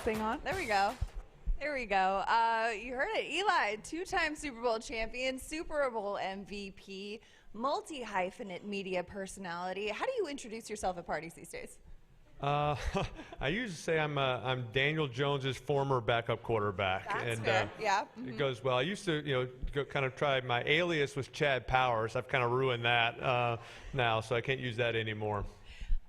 thing on? There we go. There we go. You heard it. Eli, two-time Super Bowl champion, Super Bowl MVP, multi-hyphenate media personality. How do you introduce yourself at parties these days? I usually say I'm Daniel Jones's former backup quarterback. That's and fair. Yeah. It goes well. I used to, kind of try. My alias was Chad Powers. I've kind of ruined that now, so I can't use that anymore.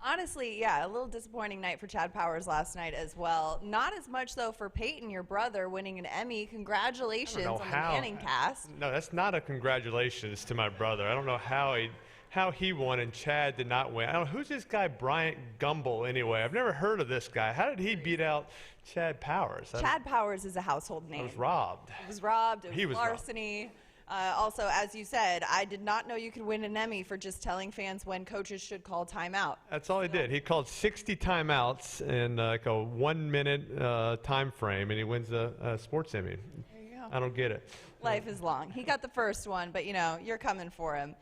Honestly, yeah, a little disappointing night for Chad Powers last night as well. Not as much, though, for Peyton, your brother, winning an Emmy. Congratulations on the Manningcast. No, that's not a congratulations to my brother. I don't know how he won and Chad did not win. I don't know, who's this guy Bryant Gumbel anyway? I've never heard of this guy. How did he beat out Chad Powers? Chad Powers is a household name. I was robbed. It was robbed. It He was was larceny. Also, as you said, I did not know you could win an Emmy for just telling fans when coaches should call timeout. That's all he did. He called 60 timeouts in like a 1 minute time frame, and he wins a sports Emmy. There you go. I don't get it. Life is long. He got the first one, but you're coming for him.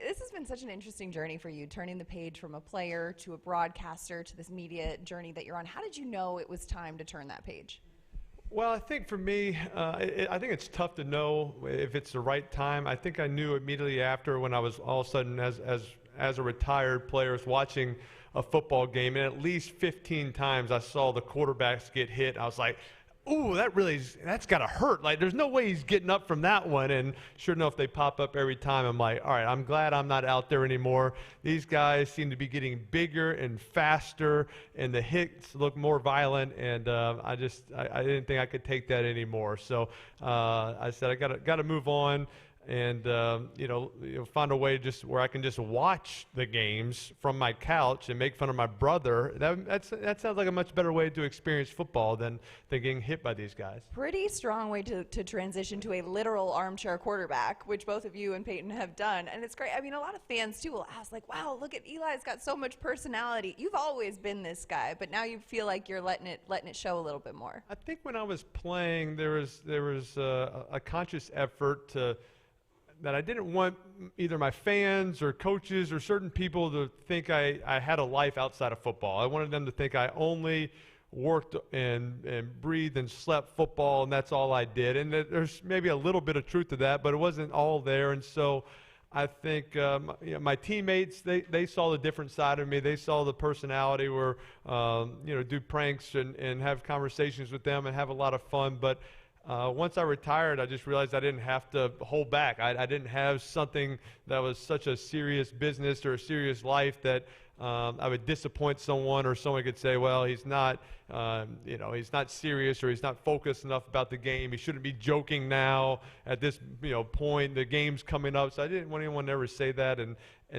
This has been such an interesting journey for you, turning the page from a player to a broadcaster to this media journey that you're on. How did you know it was time to turn that page? Well, I think for me, I think it's tough to know if it's the right time. I think I knew immediately after when I was all of a sudden, as a retired player, was watching a football game, and at least 15 times I saw the quarterbacks get hit. I was like, ooh, that's got to hurt. Like, there's no way he's getting up from that one. And sure enough, they pop up every time. I'm like, all right, I'm glad I'm not out there anymore. These guys seem to be getting bigger and faster, and the hits look more violent. And I didn't think I could take that anymore. So I said, I got to move on. And find a way just where I can just watch the games from my couch and make fun of my brother. That sounds like a much better way to experience football than getting hit by these guys. Pretty strong way to transition to a literal armchair quarterback, which both of you and Peyton have done. And it's great. I mean, a lot of fans, too, will ask, like, wow, look at Eli's got so much personality. You've always been this guy, but now you feel like you're letting it show a little bit more. I think when I was playing, there was a conscious effort that I didn't want either my fans or coaches or certain people to think I had a life outside of football. I wanted them to think I only worked and breathed and slept football, and that's all I did. And there's maybe a little bit of truth to that, but it wasn't all there. And so I think my teammates, they saw the different side of me. They saw the personality where, do pranks and have conversations with them and have a lot of fun. But once I retired, I just realized I didn't have to hold back. I didn't have something that was such a serious business or a serious life that I would disappoint someone, or someone could say, well, he's not serious, or he's not focused enough about the game. He shouldn't be joking now at this point. The game's coming up. So I didn't want anyone to ever say that, and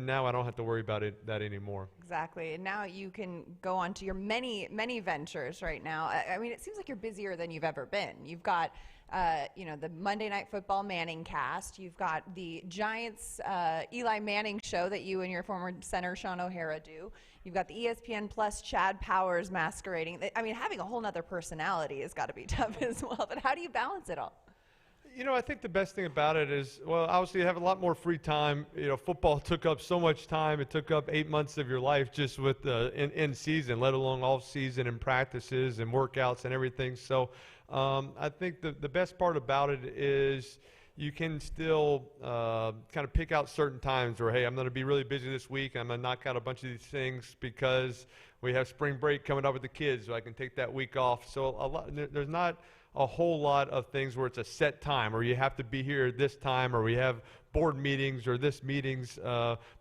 now I don't have to worry about that anymore. Exactly. And now you can go on to your many, many ventures right now. I mean, it seems like you're busier than you've ever been. You've got, the Monday Night Football Manningcast. You've got the Giants Eli Manning show that you and your former center, Sean O'Hara, do. You've got the ESPN Plus Chad Powers masquerading. I mean, having a whole nother personality has got to be tough as well. But how do you balance it all? I think the best thing about it is, well, obviously you have a lot more free time. Football took up so much time. It took up 8 months of your life just with in season, let alone off season and practices and workouts and everything. So I think the best part about it is you can still kind of pick out certain times where, hey, I'm going to be really busy this week. I'm going to knock out a bunch of these things because we have spring break coming up with the kids, so I can take that week off. So there's not a whole lot of things where it's a set time, or you have to be here this time, or we have board meetings or this meetings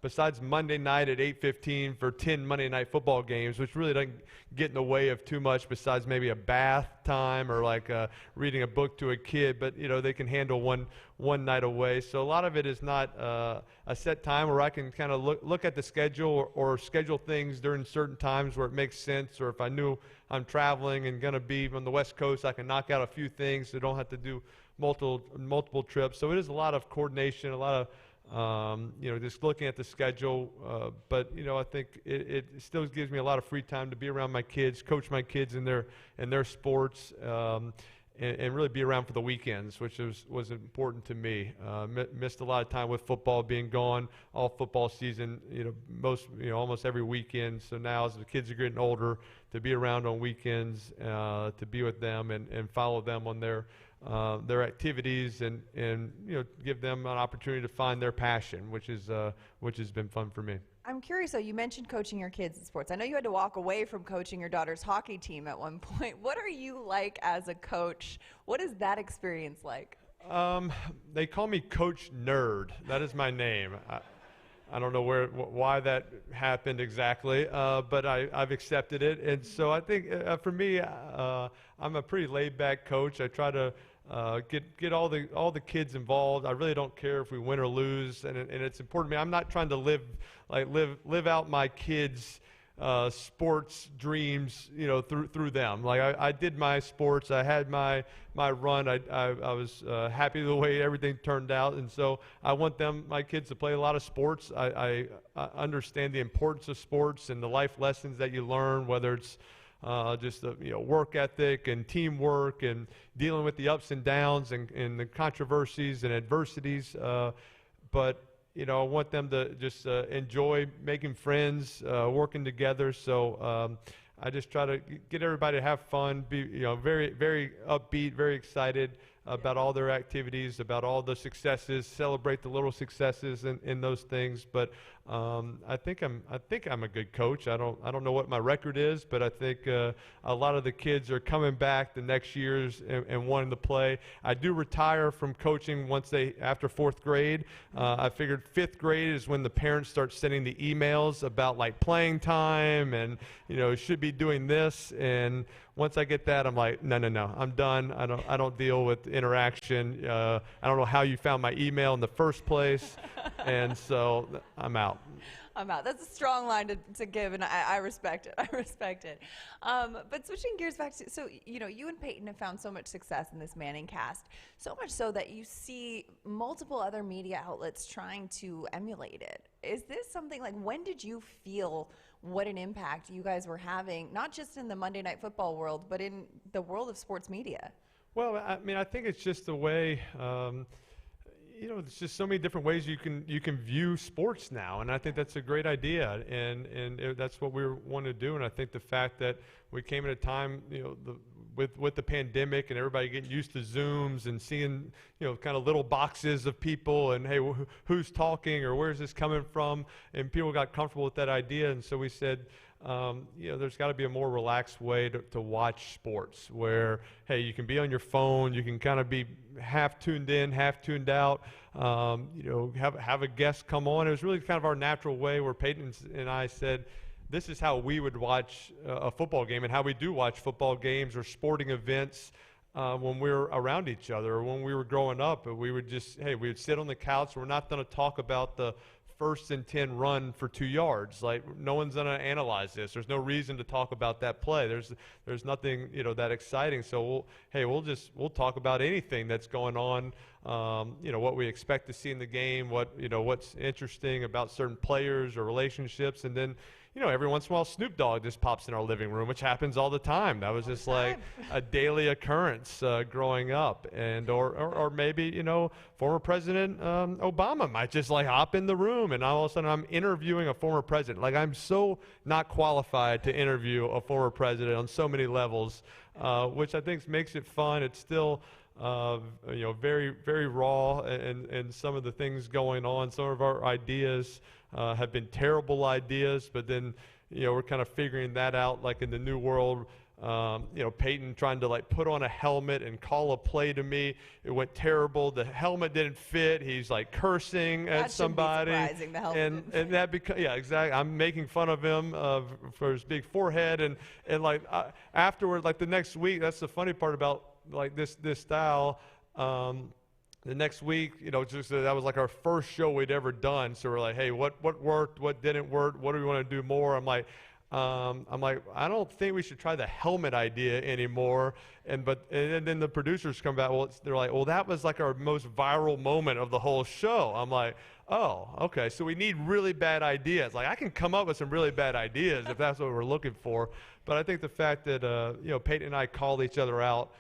besides Monday night at 8:15 for 10 Monday night football games, which really doesn't get in the way of too much besides maybe a bath time or like reading a book to a kid. But they can handle one night away. So a lot of it is not a set time where I can kind of look at the schedule or schedule things during certain times where it makes sense, or if I knew I'm traveling and going to be on the West Coast, I can knock out a few things so don't have to do multiple trips. So it is a lot of coordination, a lot of just looking at the schedule. But I think it still gives me a lot of free time to be around my kids, coach my kids in their sports, and really be around for the weekends, which was important to me. Missed a lot of time with football, being gone all football season, almost every weekend. So now as the kids are getting older, to be around on weekends, to be with them and follow them on their activities and give them an opportunity to find their passion, which has been fun for me. I'm curious, though, you mentioned coaching your kids in sports. I know you had to walk away from coaching your daughter's hockey team at one point. What are you like as a coach? What is that experience like? They call me Coach Nerd. That is my name. I don't know why that happened exactly, but I've accepted it. And so I think for me, I'm a pretty laid-back coach. I try to get all the kids involved. I really don't care if we win or lose, and it's important to me. I'm not trying to live out my kids' sports dreams, through them. Like I did my sports. I had my run. I was happy the way everything turned out, and so I want my kids to play a lot of sports. I understand the importance of sports and the life lessons that you learn, whether it's just the work ethic and teamwork and dealing with the ups and downs and the controversies and adversities. But I want them to just enjoy making friends, working together. So I just try to get everybody to have fun, be very, very upbeat, very excited about all their activities, about all the successes, celebrate the little successes in those things. But I think I'm a good coach. I don't know what my record is, but I think a lot of the kids are coming back the next years and wanting to play. I do retire from coaching after fourth grade. I figured fifth grade is when the parents start sending the emails about like playing time and should be doing this. And once I get that, I'm like, no, I'm done. I don't deal with interaction. I don't know how you found my email in the first place, and so I'm out. I'm out. That's a strong line to give, and I respect it. But switching gears back to, so you and Peyton have found so much success in this Manningcast, so much so that you see multiple other media outlets trying to emulate it. Is this something like, when did you feel what an impact you guys were having, not just in the Monday Night Football world, but in the world of sports media? Well, I think it's just the way. There's just so many different ways you can view sports now, and I think that's a great idea, and that's what we want to do. And I think the fact that we came at a time, with the pandemic and everybody getting used to Zooms and seeing, kind of little boxes of people and, hey, who's talking or where's this coming from? And people got comfortable with that idea. And so we said, there's got to be a more relaxed way to watch sports where, hey, you can be on your phone, you can kind of be half tuned in, half tuned out, have a guest come on. It was really kind of our natural way where Peyton and I said, this is how we would watch a football game and how we do watch football games or sporting events when we were around each other or when we were growing up. We would we would sit on the couch. We're not going to talk about the 1st and 10 run for 2 yards. Like, no one's going to analyze this. There's no reason to talk about that play. There's nothing, that exciting. So we'll talk about anything that's going on, what we expect to see in the game, what's interesting about certain players or relationships. And then, every once in a while Snoop Dogg just pops in our living room, which happens all the time. That was just like a daily occurrence growing up. And or maybe, former President Obama might just like hop in the room, and all of a sudden I'm interviewing a former president. Like, I'm so not qualified to interview a former president on so many levels, which I think makes it fun. It's still very, very raw, and some of the things going on, some of our ideas have been terrible ideas, but then, we're kind of figuring that out, like in the new world. Peyton trying to like put on a helmet and call a play to me. It went terrible. The helmet didn't fit. He's like cursing at somebody. That shouldn't be surprising. The helmet didn't fit. That yeah, exactly. I'm making fun of him for his big forehead, and like afterward, like the next week. That's the funny part about like this style. The next week, just that was like our first show we'd ever done. So we're like, hey, what worked? What didn't work? What do we want to do more? I'm like, I don't think we should try the helmet idea anymore. And then the producers come back. They're like, well, that was like our most viral moment of the whole show. I'm like, oh, okay. So we need really bad ideas. Like, I can come up with some really bad ideas if that's what we're looking for. But I think the fact that Peyton and I called each other out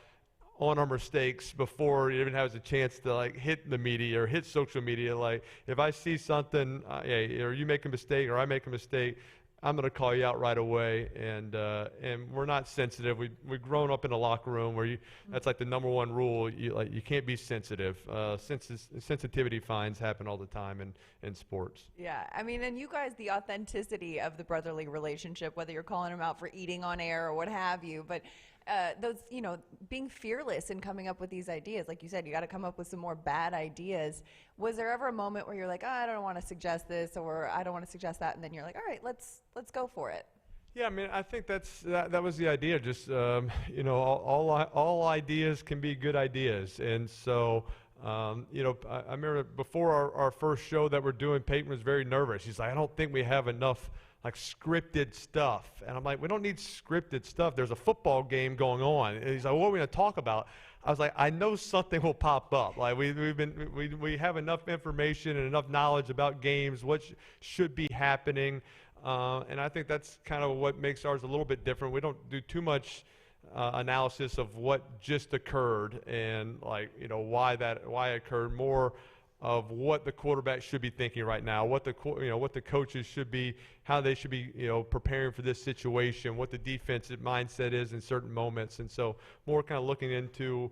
on our mistakes before it even has a chance to like hit the media or hit social media. Like if I see something, hey, or you make a mistake or I make a mistake, I'm going to call you out right away. And we're not sensitive. We've grown up in a locker room where that's like the number one rule. You can't be sensitive. Sensitivity fines happen all the time in sports. Yeah, I mean, and you guys, the authenticity of the brotherly relationship, whether you're calling them out for eating on air or what have you, but those, being fearless and coming up with these ideas, like you said, you got to come up with some more bad ideas. Was there ever a moment where you're like, I don't want to suggest this, or I don't want to suggest that, and then you're like, all right, let's go for it? Yeah, I mean, I think that was the idea. Just all ideas can be good ideas, and so. I remember before our first show that we're doing, Peyton was very nervous. He's like, I don't think we have enough like scripted stuff. And I'm like, we don't need scripted stuff. There's a football game going on. And he's like, what are we going to talk about? I was like, I know something will pop up. Like we have enough information and enough knowledge about games, what should be happening. And I think that's kind of what makes ours a little bit different. We don't do too much analysis of what just occurred and why it occurred. More of what the quarterback should be thinking right now, what the coaches should be, how they should be preparing for this situation, what the defensive mindset is in certain moments, and so more kind of looking into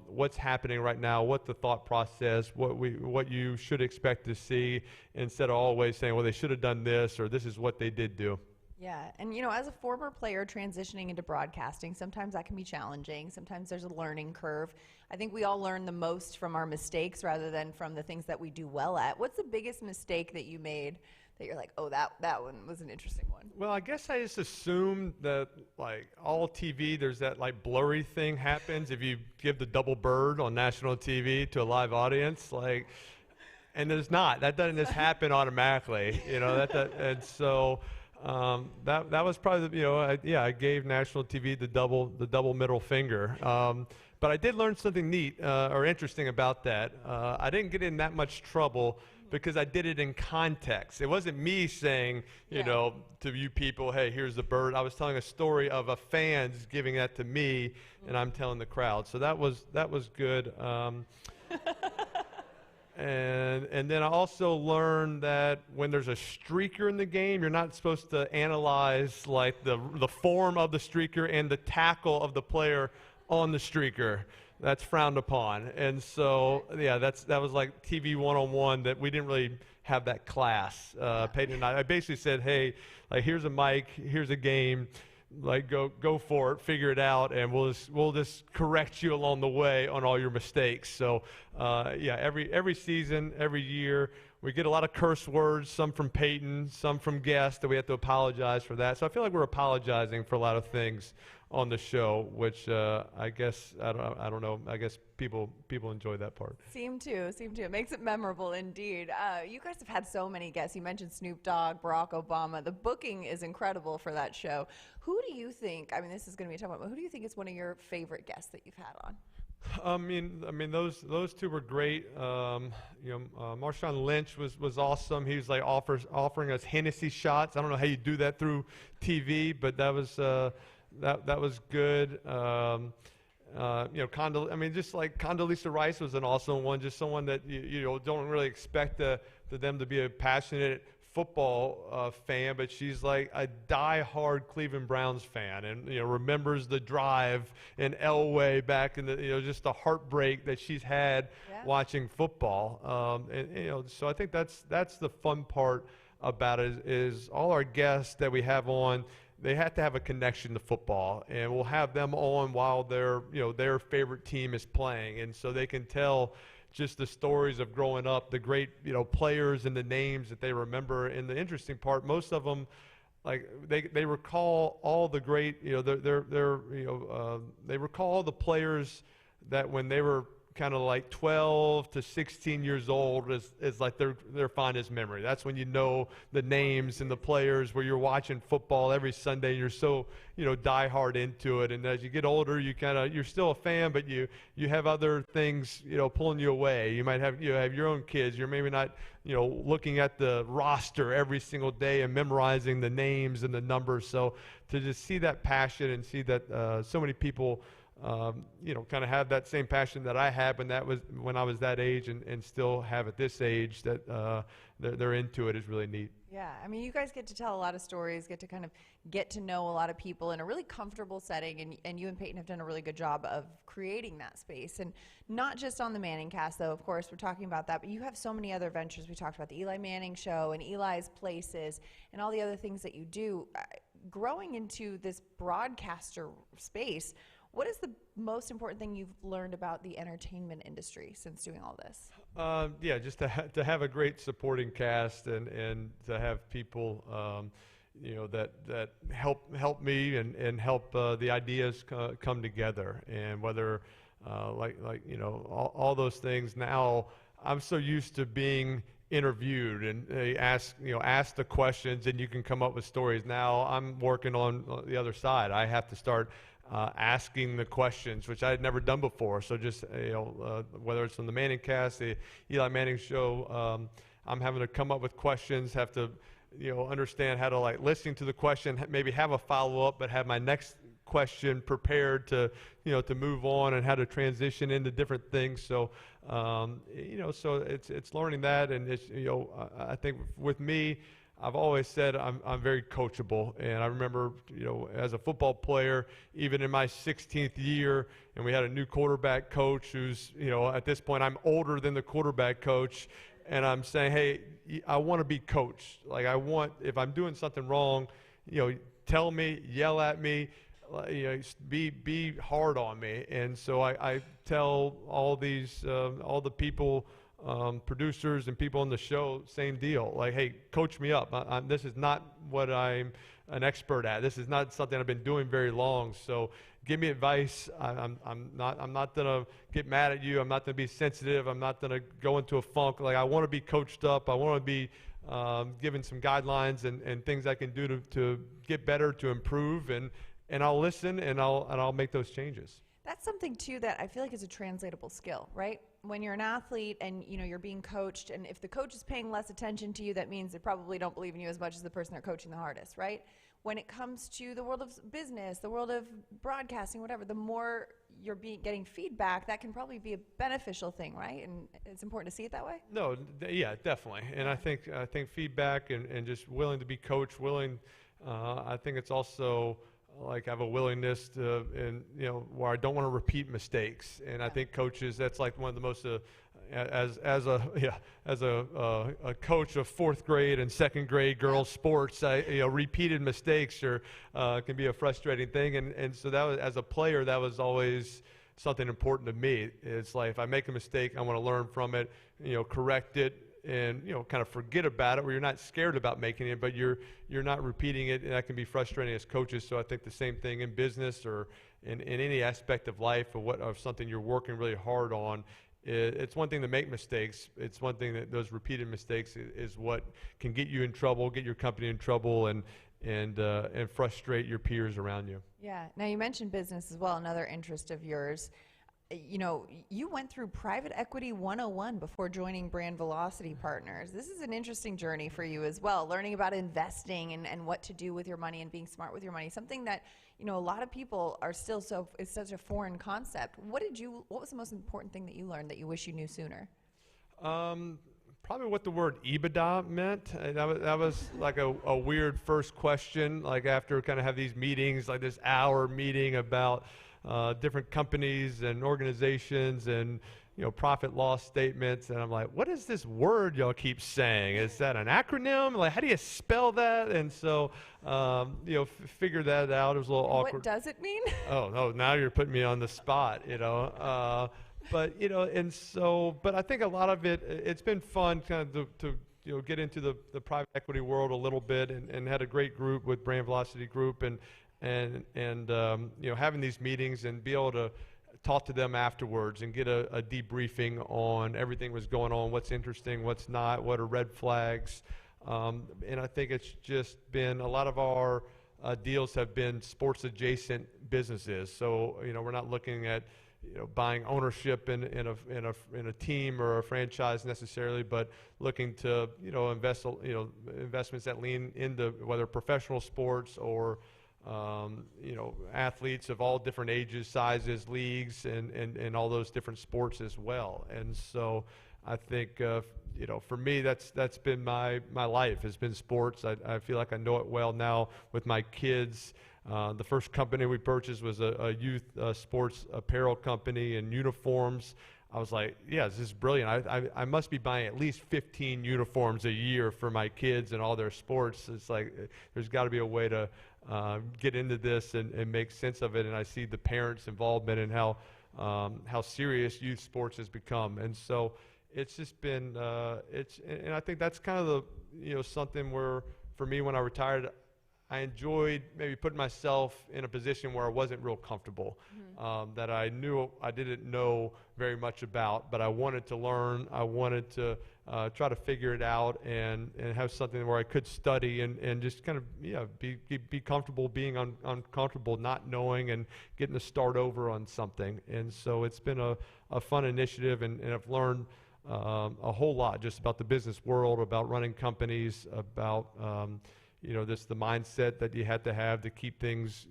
what's happening right now, what the thought process, what you should expect to see, instead of always saying, well, they should have done this or this is what they did do. Yeah, and as a former player transitioning into broadcasting, sometimes that can be challenging. Sometimes there's a learning curve. I think we all learn the most from our mistakes rather than from the things that we do well at. What's the biggest mistake that you made that you're like, oh, that one was an interesting one? Well, I guess I just assumed that like all TV, there's that like blurry thing happens if you give the double bird on national TV to a live audience, and there's not. That doesn't just happen automatically, and so. That was probably I gave national TV the double middle finger, but I did learn something neat or interesting about that. I didn't get in that much trouble because I did it in context. It wasn't me saying to you people, hey, here's the bird. I was telling a story of a fan's giving that to me, and I'm telling the crowd. So that was good. And then I also learned that when there's a streaker in the game, you're not supposed to analyze like the form of the streaker and the tackle of the player on the streaker. That's frowned upon. And so, that was like TV 101 that we didn't really have that class. Peyton and I basically said, hey, like here's a mic, here's a game. Like go for it, figure it out, and we'll just correct you along the way on all your mistakes. So every season, every year, we get a lot of curse words, some from Peyton, some from guests that we have to apologize for that. So I feel like we're apologizing for a lot of things on the show, which I guess I don't know. I guess people enjoy that part. Seem to. It makes it memorable indeed. You guys have had so many guests. You mentioned Snoop Dogg, Barack Obama. The booking is incredible for that show. Who do you think? I mean, this is going to be a tough one, but who do you think is one of your favorite guests that you've had on? I mean, those two were great. Marshawn Lynch was awesome. He was like offering us Hennessy shots. I don't know how you do that through TV, but that was good. Condoleezza Rice was an awesome one. Just someone that you don't really expect them to be a passionate football fan, but she's like a die-hard Cleveland Browns fan, and remembers the drive in Elway back in the just the heartbreak that she's had watching football. So I think that's the fun part about it is all our guests that we have on. They have to have a connection to football, and we'll have them on while their favorite team is playing, and so they can tell just the stories of growing up, the great players and the names that they remember. And the interesting part, most of them, like they recall all the great they recall all the players that when they were kind of like 12 to 16 years old is like their fondest memory. That's when the names and the players, where you're watching football every Sunday and you're so die hard into it. And as you get older, you're still a fan, but you have other things pulling you away. You might have have your own kids. You're maybe not looking at the roster every single day and memorizing the names and the numbers. So to just see that passion and see that so many people kind of have that same passion that I had when I was that age, and still have at this age, that they're into it, is really neat. Yeah, I mean, you guys get to tell a lot of stories, get to kind of get to know a lot of people in a really comfortable setting, and you and Peyton have done a really good job of creating that space. And not just on the Manningcast, though, of course, we're talking about that, but you have so many other ventures. We talked about the Eli Manning show and Eli's Places and all the other things that you do. Growing into this broadcaster space, what is the most important thing you've learned about the entertainment industry since doing all this? Just to have a great supporting cast, and to have people, that help me and help the ideas come together. And whether all those things. Now I'm so used to being interviewed, and they ask the questions, and you can come up with stories. Now I'm working on the other side. I have to start asking the questions, which I had never done before. So just whether it's on the Manningcast, the Eli Manning show, I'm having to come up with questions, have to understand how to listen to the question, maybe have a follow-up, but have my next question prepared to to move on, and how to transition into different things. So so it's learning that. And it's I think with me, I've always said I'm very coachable. And I remember, as a football player, even in my 16th year, and we had a new quarterback coach who's, at this point I'm older than the quarterback coach, and I'm saying, hey, I want to be coached. If I'm doing something wrong, tell me, yell at me, be hard on me. And so I tell all the people, producers and people on the show, same deal. Hey, coach me up. This is not what I'm an expert at. This is not something I've been doing very long. So give me advice. I'm not gonna get mad at you. I'm not gonna be sensitive. I'm not gonna go into a funk. I want to be coached up. I want to be given some guidelines and things I can do to get better, to improve, and I'll listen, and I'll make those changes. That's something too that I feel like is a translatable skill, right? When you're an athlete and you're being coached, and if the coach is paying less attention to you, that means they probably don't believe in you as much as the person they're coaching the hardest, right? When it comes to the world of business, the world of broadcasting, whatever, the more you're getting feedback, that can probably be a beneficial thing, right? And it's important to see it that way. No, yeah, definitely. And I think feedback and just willing to be coached, I think it's also I have a willingness to, where I don't want to repeat mistakes. And I think coaches, that's one of the most, as a coach of fourth grade and second grade girls sports, repeated mistakes can be a frustrating thing. And so that was, as a player, that was always something important to me. It's if I make a mistake, I want to learn from it, correct it, and kind of forget about it, where you're not scared about making it, but you're not repeating it, and that can be frustrating as coaches. So I think the same thing in business or in any aspect of life, of something you're working really hard on. It's one thing to make mistakes. It's one thing that those repeated mistakes is what can get you in trouble, get your company in trouble, and frustrate your peers around you. Yeah. Now you mentioned business as well, another interest of yours. You went through private equity 101 before joining Brand Velocity Partners. This is an interesting journey for you as well, learning about investing and what to do with your money and being smart with your money, something that, a lot of people are still it's such a foreign concept. What was the most important thing that you learned that you wish you knew sooner? Probably what the word EBITDA meant. That was a weird first question, after kind of have these meetings, this hour meeting about different companies and organizations and profit loss statements, and I'm what is this word y'all keep saying? Is that an acronym? How do you spell that? And so figure that out. It was a little awkward. What does it mean? Oh no, now you're putting me on the spot. But but I think a lot of it's been fun kind of to get into the private equity world a little bit, and had a great group with Brand Velocity Group, and having these meetings and be able to talk to them afterwards and get a debriefing on everything was going on, what's interesting, what's not, what are red flags. And I think it's just been a lot of our deals have been sports adjacent businesses. So we're not looking at buying ownership in a team or a franchise necessarily, but looking to investments that lean into whether professional sports or athletes of all different ages, sizes, leagues, and all those different sports as well. And so I think, for me, that's been my life, has been sports. I feel like I know it well now with my kids. The first company we purchased was a youth sports apparel company and uniforms. I was like, yeah, this is brilliant. I must be buying at least 15 uniforms a year for my kids and all their sports. It's like there's got to be a way to get into this and make sense of it. And I see the parents' involvement and how serious youth sports has become. And so it's just been and I think that's kind of the something where for me when I retired, I enjoyed maybe putting myself in a position where I wasn't real comfortable, that I knew I didn't know very much about, but I wanted to learn. I wanted to try to figure it out and have something where I could study and just kind of be comfortable being uncomfortable, not knowing, and getting to start over on something. And so it's been a fun initiative, and I've learned a whole lot just about the business world, about running companies, about the mindset that you had to have to keep things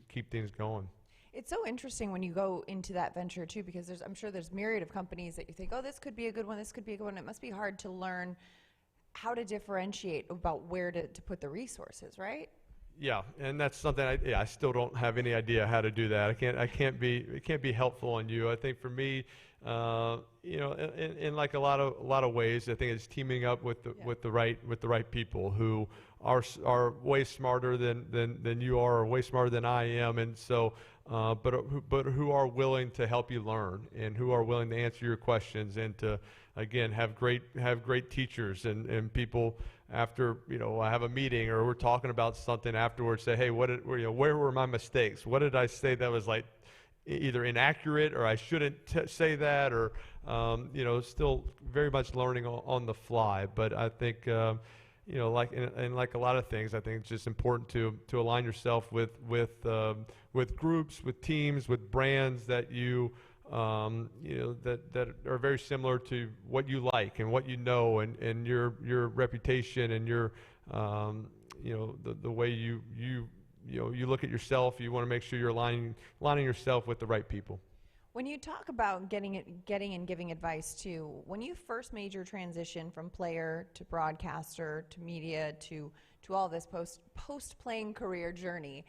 going. It's so interesting when you go into that venture too, because I'm sure there's myriad of companies that you think, oh, this could be a good one, this could be a good one. It must be hard to learn how to differentiate about where to put the resources, right? Yeah, and that's something I still don't have any idea how to do that. It can't be helpful on you. I think for me, in like a lot of ways, I think it's teaming up with the right people who are way smarter than you are, or way smarter than I am, and so but who are willing to help you learn, and who are willing to answer your questions, and to again have great teachers and people. After I have a meeting or we're talking about something afterwards, say, hey, where were my mistakes? What did I say that was like either inaccurate, or I shouldn't say that, or still very much learning on the fly. But I think like like a lot of things, I think it's just important to align yourself with groups, with teams, with brands that that are very similar to what you like and what and your reputation and your the way you look at yourself. You want to make sure you're aligning yourself with the right people. When you talk about getting and giving advice too, when you first made your transition from player to broadcaster to media to all this post-playing career journey,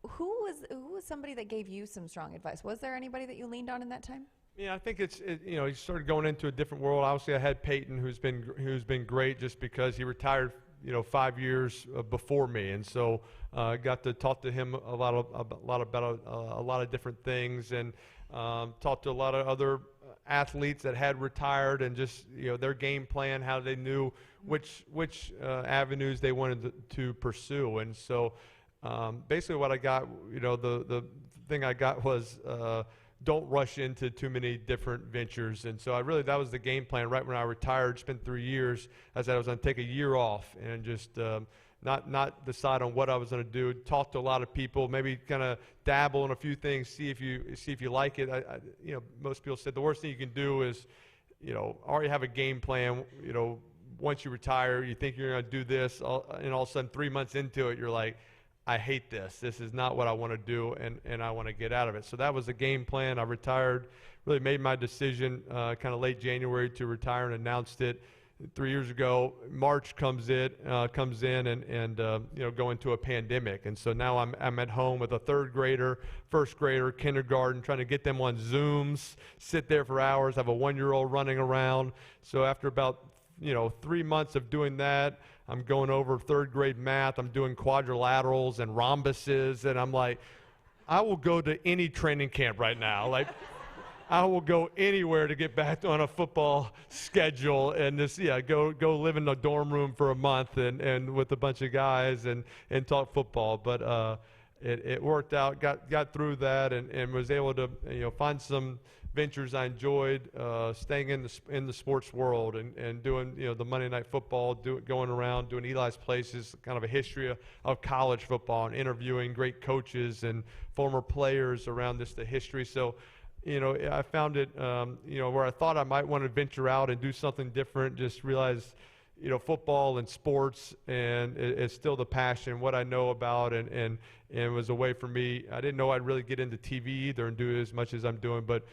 who was somebody that gave you some strong advice? Was there anybody that you leaned on in that time? Yeah, I think you started going into a different world. Obviously, I had Peyton, who's been great, just because he retired 5 years before me, and so I got to talk to him a lot about a lot of different things, and talked to a lot of other athletes that had retired, and just their game plan, how they knew which avenues they wanted to pursue. And so basically what I got, the thing I got was don't rush into too many different ventures. And so that was the game plan. Right when I retired, spent 3 years, I said I was going to take a year off and just not decide on what I was going to do. Talk to a lot of people, maybe kind of dabble in a few things, see if you like it. Most people said the worst thing you can do is, already have a game plan. Once you retire, you think you're going to do this, and all of a sudden 3 months into it, you're like, I hate this. This is not what I want to do, and I want to get out of it. So that was the game plan. I retired, really made my decision kind of late January to retire, and announced it 3 years ago. March comes in and go into a pandemic. And so now I'm at home with a third grader, first grader, kindergarten, trying to get them on Zooms, sit there for hours, have a 1-year-old running around. So after about 3 months of doing that, I'm going over third grade math. I'm doing quadrilaterals and rhombuses, and I'm like, I will go to any training camp right now. Like, I will go anywhere to get back on a football schedule and just go live in a dorm room for a month and with a bunch of guys and talk football. But it worked out. Got through that and was able to find some ventures I enjoyed, staying in the sports world and doing the Monday Night Football, going around doing Eli's Places, kind of a history of college football, and interviewing great coaches and former players around the history. So I found it where I thought I might want to venture out and do something different. Just realized football and sports, and it's still the passion, what I know about, and it was a way for me. I didn't know I'd really get into TV either and do as much as I'm doing, but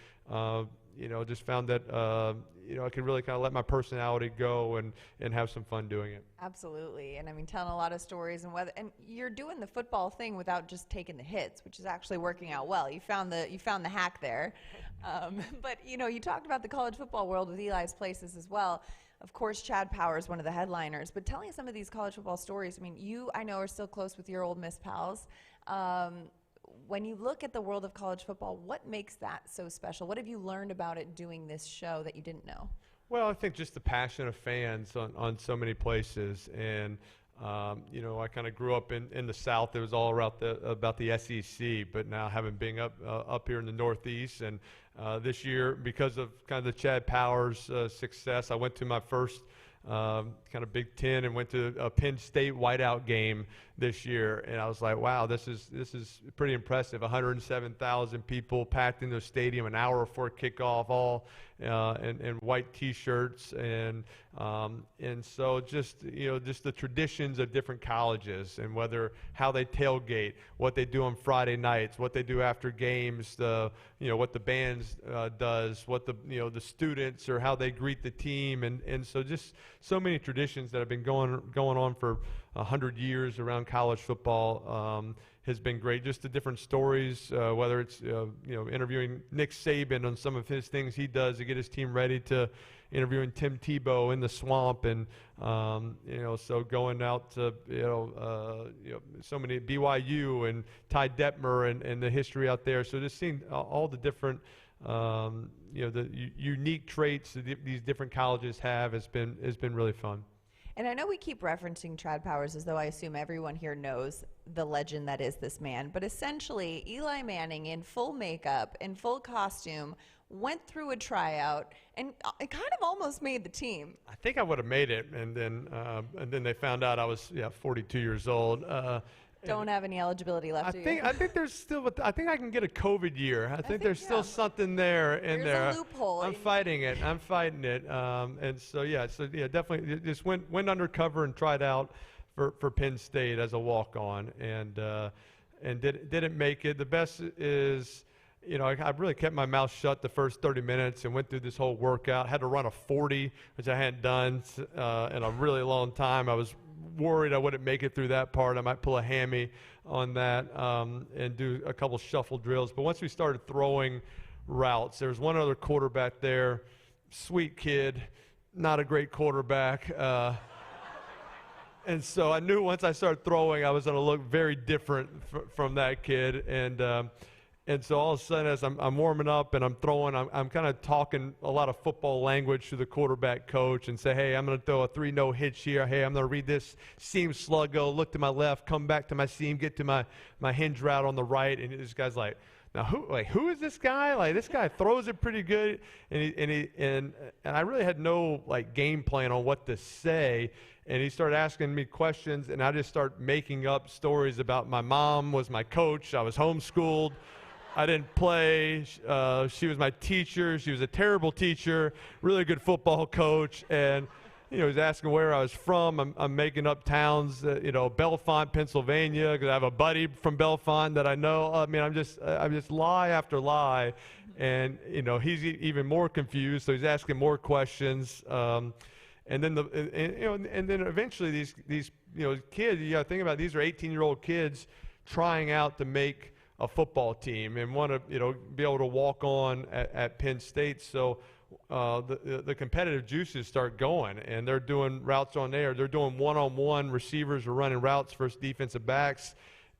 just found that I could really kind of let my personality go and have some fun doing it. Absolutely, and I mean, telling a lot of stories, and you're doing the football thing without just taking the hits, which is actually working out well. You found the hack there, but you talked about the college football world with Eli's Places as well. Of course, Chad Power is one of the headliners, but telling some of these college football stories, I mean, I know, are still close with your Ole Miss pals. When you look at the world of college football, what makes that so special? What have you learned about it doing this show that you didn't know? Well, I think just the passion of fans on so many places. And, I kind of grew up in the South. It was all about the SEC, but now having been up here in the Northeast. And this year, because of kind of the Chad Powers success, I went to my first kind of Big Ten and went to a Penn State whiteout game this year, and I was like, wow, this is pretty impressive. 107,000 people packed in the stadium an hour before kickoff, all in white T-shirts, and so just the traditions of different colleges, and how they tailgate, what they do on Friday nights, what they do after games, what the bands does, what the students, or how they greet the team, and so just so many traditions that have been going on for 100 years around college football has been great. Just the different stories, whether it's interviewing Nick Saban on some of his things he does to get his team ready, to interviewing Tim Tebow in the swamp, and so going out to so many BYU and Ty Detmer and the history out there. So just seeing all the different the unique traits that these different colleges have has been really fun. And I know we keep referencing Chad Powers as though I assume everyone here knows the legend that is this man. But essentially, Eli Manning, in full makeup, in full costume, went through a tryout and it kind of almost made the team. I think I would have made it, and then they found out I was 42 years old. Don't have any eligibility left. I think there's still. I think I can get a COVID year. I think there's still something there in there. There's a loophole. I'm fighting it. And so definitely just went undercover and tried out for Penn State as a walk-on, and didn't make it. The best is, I really kept my mouth shut the first 30 minutes and went through this whole workout. Had to run a 40, which I hadn't done in a really long time. I was worried I wouldn't make it through that part. I might pull a hammy on that and do a couple shuffle drills. But once we started throwing routes, there was one other quarterback there, sweet kid, not a great quarterback. And so I knew once I started throwing, I was going to look very different from that kid. And so all of a sudden, as I'm warming up and I'm throwing, I'm kind of talking a lot of football language to the quarterback coach and say, hey, I'm going to throw a 3-no hitch here. Hey, I'm going to read this seam slug, go look to my left, come back to my seam, get to my hinge route on the right. And this guy's like, now who is this guy? Like, this guy throws it pretty good. And I really had no game plan on what to say. And he started asking me questions, and I just started making up stories about my mom was my coach. I was homeschooled. I didn't play. She was my teacher. She was a terrible teacher, really good football coach. And, he was asking where I was from. I'm making up towns, Bellefonte, Pennsylvania, because I have a buddy from Bellefonte that I know. I mean, I'm just lie after lie. And, he's even more confused, so he's asking more questions. And then eventually these kids, you got to think about, these are 18-year-old kids trying out to make a football team and want to be able to walk on at Penn State. So the competitive juices start going, and they're doing routes on there. They're doing one-on-one. Receivers are running routes versus defensive backs.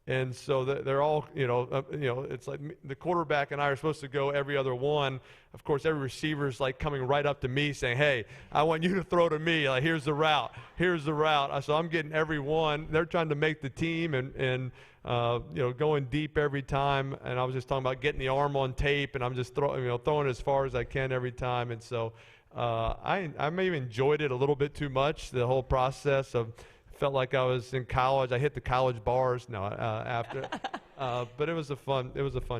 And so they're all, it's like the quarterback and I are supposed to go every other one. Of course, every receiver is coming right up to me saying, hey, I want you to throw to me. Here's the route. Here's the route. So I'm getting every one. They're trying to make the team and going deep every time. And I was just talking about getting the arm on tape, and I'm just throwing as far as I can every time. And so I maybe enjoyed it a little bit too much, the whole process of felt like I was in college. I hit the college bars after. But it was a fun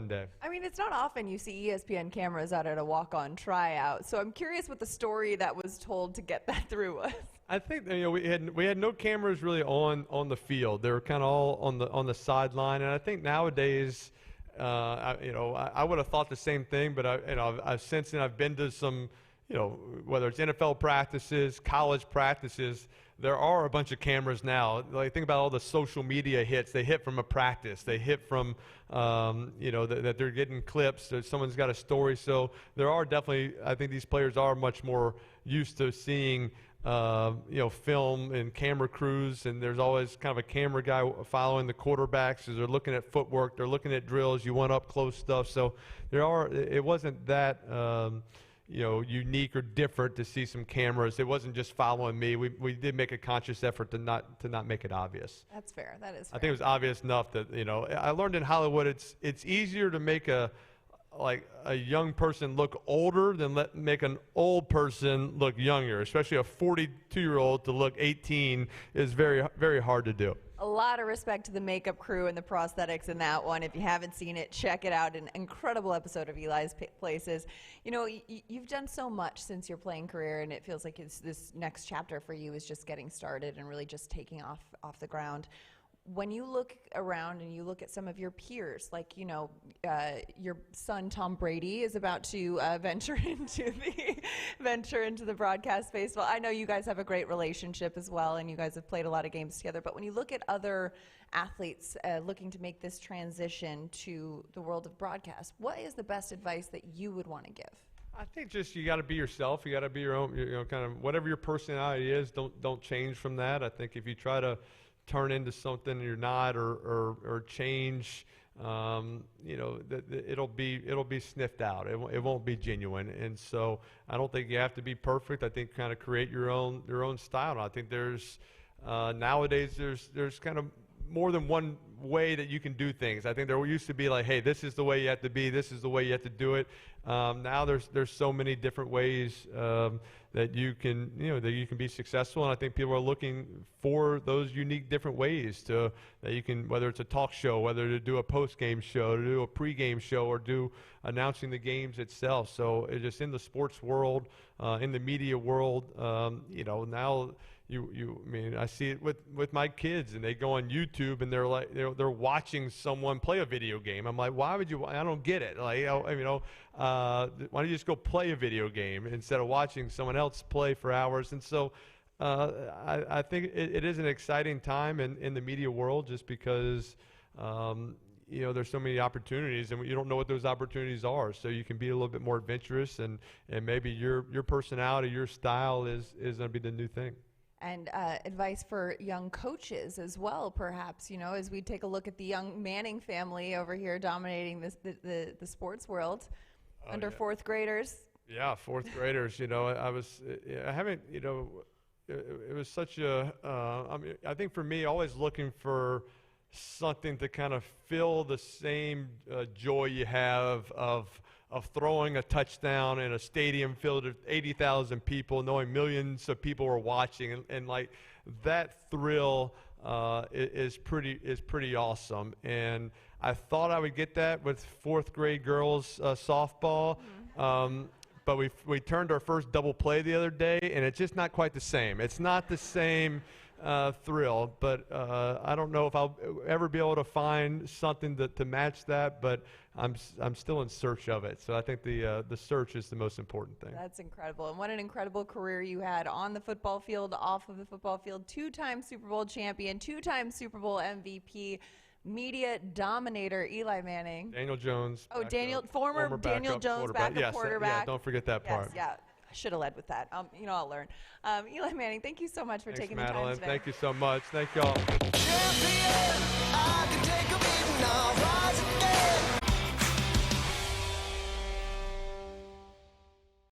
day. I mean, it's not often you see ESPN cameras out at a walk-on tryout. So I'm curious what the story that was told to get that through was. I think we had no cameras really on the field. They were kind of all on the sideline, and I think nowadays, I would have thought the same thing. But I've since then I've been to some, whether it's NFL practices, college practices. There are a bunch of cameras now. Like, think about all the social media hits. They hit from a practice. They hit from, that they're getting clips. That someone's got a story. So there are definitely, I think these players are much more used to seeing, film and camera crews. And there's always kind of a camera guy following the quarterbacks as they're looking at footwork. They're looking at drills. You want up close stuff. So it wasn't that, unique or different to see some cameras. It wasn't just following me. We did make a conscious effort to not make it obvious. That's fair. That is fair. I think it was obvious enough that, I learned in Hollywood it's easier to make a young person look older than make an old person look younger. Especially a 42-year-old to look 18 is very, very hard to do. A lot of respect to the makeup crew and the prosthetics in that one. If you haven't seen it, check it out. An incredible episode of Eli's Places. You've done so much since your playing career, and it feels like this next chapter for you is just getting started and really just taking off the ground. When you look around and you look at some of your peers, like, your son Tom Brady is about to venture into the broadcast space. Well, I know you guys have a great relationship as well, and you guys have played a lot of games together. But when you look at other athletes looking to make this transition to the world of broadcast, what is the best advice that you would want to give? I think just you got to be yourself. You got to be your own, kind of whatever your personality is. Don't change from that. I think if you try to turn into something you're not, or change, it'll be sniffed out. It won't be genuine. And so I don't think you have to be perfect. I think kind of create your own style. And I think there's nowadays there's kind of more than one way that you can do things. I think there used to be like, hey, this is the way you have to be. This is the way you have to do it. Now there's so many different ways that you can be successful, and I think people are looking for those unique different ways that you can, whether it's a talk show, whether to do a post-game show, to do a pre-game show, or do announcing the games itself. So it's just in the sports world, in the media world, now. I see it with my kids, and they go on YouTube and they're like, they're watching someone play a video game. I'm like, why would you? I don't get it. Like, why don't you just go play a video game instead of watching someone else play for hours? And so, I think it is an exciting time in the media world, just because, there's so many opportunities, and you don't know what those opportunities are. So you can be a little bit more adventurous, and maybe your personality, your style is going to be the new thing. And advice for young coaches as well, perhaps, as we take a look at the young Manning family over here dominating the sports world under fourth graders. Yeah, fourth graders. It was such a, I think for me, always looking for something to kind of fill the same joy you have of throwing a touchdown in a stadium filled with 80,000 people, knowing millions of people were watching, and like that thrill is pretty awesome. And I thought I would get that with fourth grade girls softball, but we turned our first double play the other day, and it's just not quite the same. It's not the same thrill, but I don't know if I'll ever be able to find something to match that, but I'm still in search of it. So I think the search is the most important thing. That's incredible. And what an incredible career you had on the football field, off of the football field. 2-time Super Bowl champion, 2-time Super Bowl MVP, media dominator Eli Manning. Daniel Jones. Oh, former Daniel Jones backup quarterback. Yeah, don't forget that part. Yeah. Should have led with that. I'll learn. Eli Manning, thank you so much for taking the time Madelyn. today. Thank you so much. Thank y'all. Champion, I can take a beating, I'll rise again.